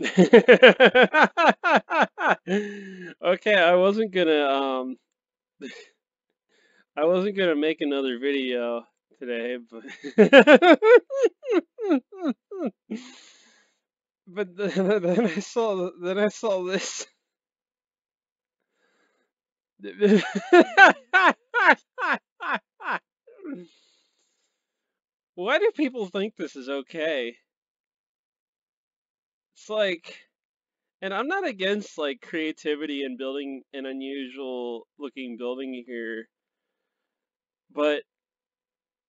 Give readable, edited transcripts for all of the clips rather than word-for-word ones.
Okay, I wasn't gonna make another video today, but then I saw this. Why do people think this is okay? It's like, and I'm not against like creativity and building an unusual looking building here, but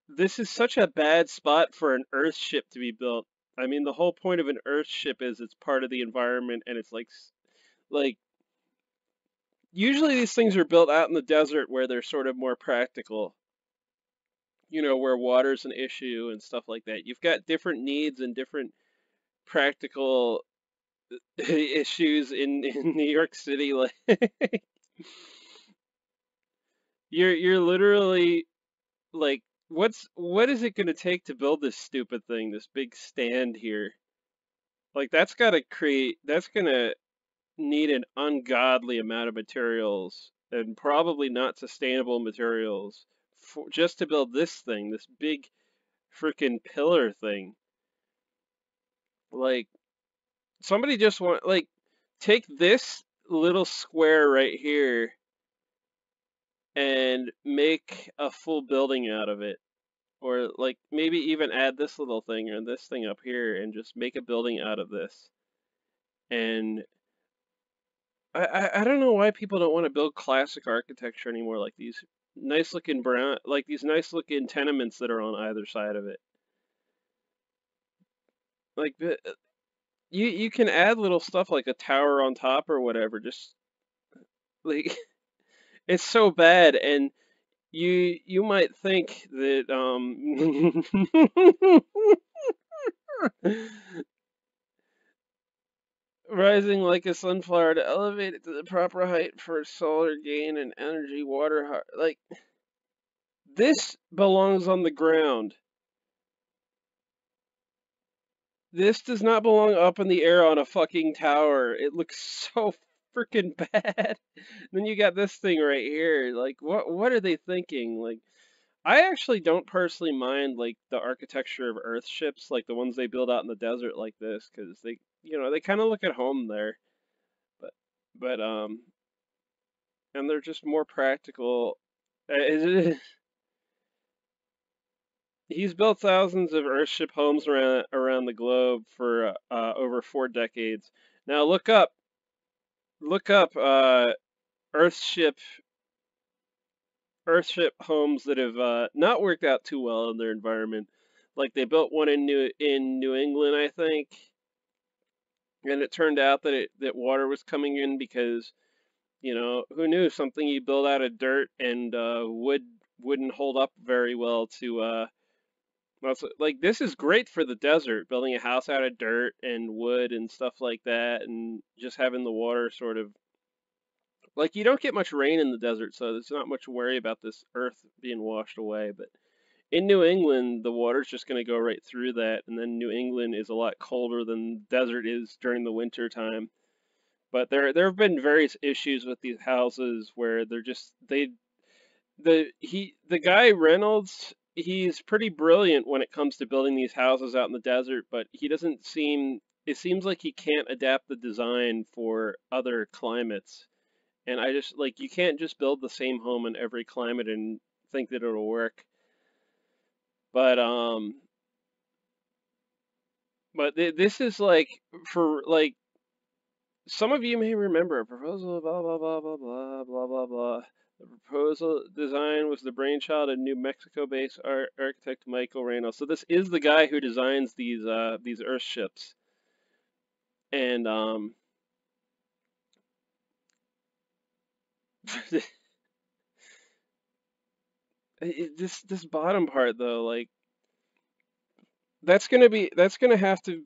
this is such a bad spot for an Earth ship to be built. I mean, the whole point of an Earth ship is it's part of the environment and it's like usually these things are built out in the desert where they're sort of more practical, where water's an issue and stuff like that. You've got different needs and different practical issues in New York City. Like you're literally like, what is it going to take to build this stupid thing, this big stand here? Like that's going to need an ungodly amount of materials and probably not sustainable materials just to build this thing, this big freaking pillar thing. Like somebody just want like take this little square right here and make a full building out of it. Or like maybe even add this little thing or this thing up here and just make a building out of this. And I don't know why people don't want to build classic architecture anymore, like these nice looking tenements that are on either side of it. Like you can add little stuff like a tower on top or whatever. Just like it's so bad, and you might think that rising like a sunflower to elevate it to the proper height for solar gain and energy, like this belongs on the ground. This does not belong up in the air on a fucking tower. It looks so freaking bad. Then you got this thing right here. Like what are they thinking? Like I actually don't personally mind like the architecture of Earth ships, like the ones they build out in the desert like this, because they kind of look at home there. But but and they're just more practical. He's built thousands of Earthship homes around the globe for over 4 decades. Now look up Earthship Earthship homes that have not worked out too well in their environment. Like they built one in New England, I think, and it turned out that water was coming in because who knew something you build out of dirt and wood wouldn't hold up very well to well, so, like this is great for the desert, building a house out of dirt and wood and stuff like that, and just having the water sort of like you don't get much rain in the desert, so there's not much worry about this earth being washed away. But in New England, the water's just going to go right through that, and then New England is a lot colder than the desert is during the winter time. But there have been various issues with these houses where they're just they the guy Reynolds, he's pretty brilliant when it comes to building these houses out in the desert, but he doesn't seem it seems like he can't adapt the design for other climates. And I just like you can't just build the same home in every climate and think that it'll work. But this is like for like some of you may remember a proposal, blah, blah, blah, blah, blah, blah, blah, blah. The proposal design was the brainchild of New Mexico-based architect Michael Reynolds. So this is the guy who designs these Earth ships. And this bottom part though, like that's gonna have to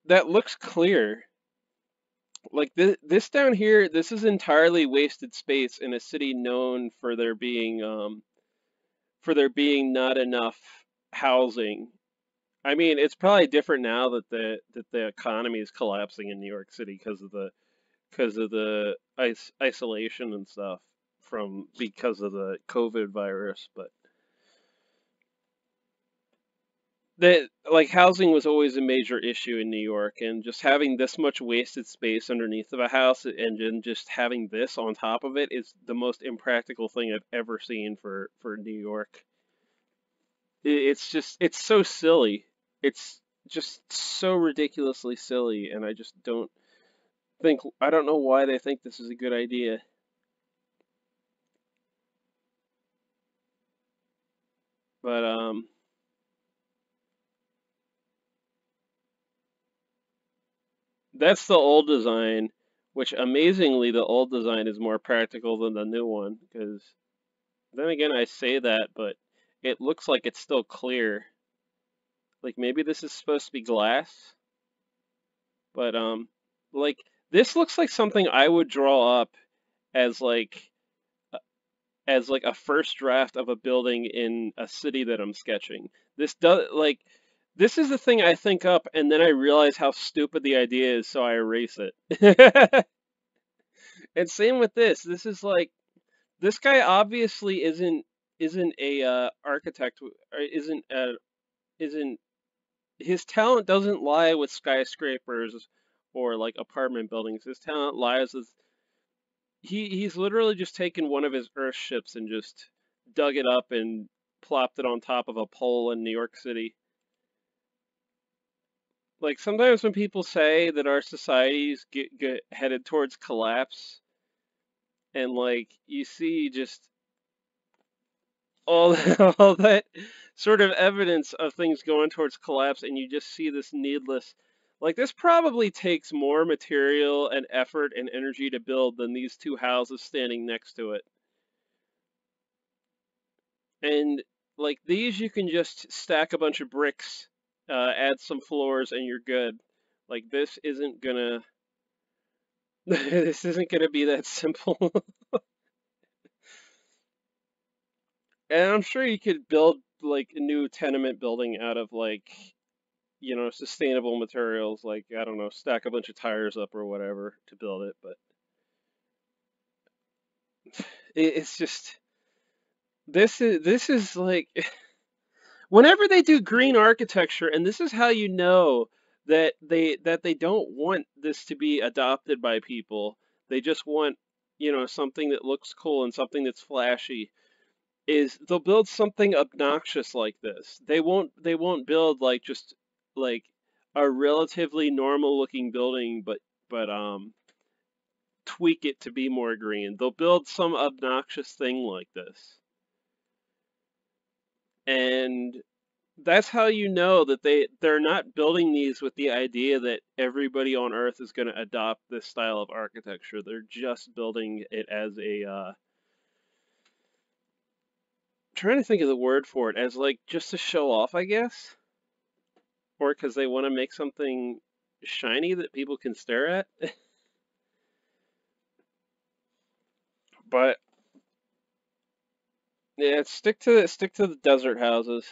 that looks clear. Like this down here, this is entirely wasted space in a city known for there being not enough housing. I mean, it's probably different now that the economy is collapsing in New York City because of the isolation and stuff from because of the COVID virus. But that like housing was always a major issue in New York, and just having this much wasted space underneath of a house and then just having this on top of it is the most impractical thing I've ever seen for New York. It's just it's so silly. It's just so ridiculously silly, and I don't know why they think this is a good idea. But that's the old design, which amazingly the old design is more practical than the new one. Because then again, I say that, but it looks like it's still clear. Like maybe this is supposed to be glass, but like this looks like something I would draw up as like a first draft of a building in a city that I'm sketching. This is the thing I think up and then I realize how stupid the idea is, so I erase it. And same with this. This is like this guy obviously isn't a architect or isn't his talent doesn't lie with skyscrapers or like apartment buildings. His talent lies with he's literally just taken one of his Earth ships and just dug it up and plopped it on top of a pole in New York City. Like sometimes when people say that our societies get headed towards collapse, and like you see just all all that sort of evidence of things going towards collapse, and you just see this needless. Like this probably takes more material and effort and energy to build than these two houses standing next to it. And like these, you can just stack a bunch of bricks, add some floors, and you're good. Like this isn't gonna, this isn't gonna be that simple. And I'm sure you could build like a new tenement building out of like, sustainable materials. Like I don't know, stack a bunch of tires up or whatever to build it. But it's just this is like whenever they do green architecture, and this is how you know that they don't want this to be adopted by people. They just want, something that looks cool and something that's flashy. Is they'll build something obnoxious like this. They won't build like just like a relatively normal looking building, but tweak it to be more green. They'll build some obnoxious thing like this. And that's how you know that they're not building these with the idea that everybody on Earth is going to adopt this style of architecture. They're just building it as a trying to think of the word for it, as like just to show off, I guess, or because they want to make something shiny that people can stare at. But yeah, stick to the desert houses.